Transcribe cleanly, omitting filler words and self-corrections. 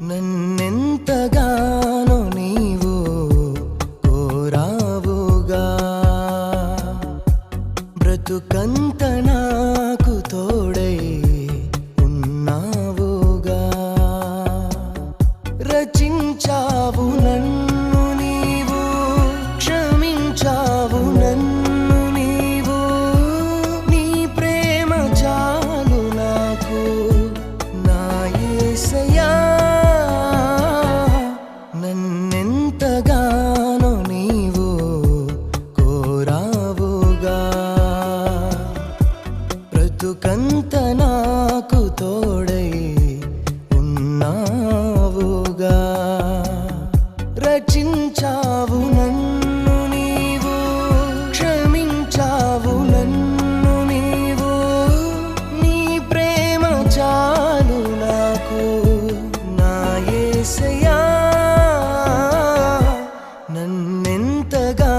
నన్నెంతగానో నీవు కోరావుగా, బ్రతుకంత నాకు తోడై ఉన్నావుగా. రచించావు నన్ను నీవు, క్షమించావు నన్ను నీవు, నీ ప్రేమ చాలు నాకు నా యేసయ్యా. నన్నెంతగానో నీవు కోరావుగా, బ్రతుకంత నాకు తోడై ఉన్నావుగా. రచించావు నన్ను నీవు, క్షమించావు నన్ను నీవు, నీ ప్రేమ చాలు నాకు నా యేసయ్యా. నన్నెంతగా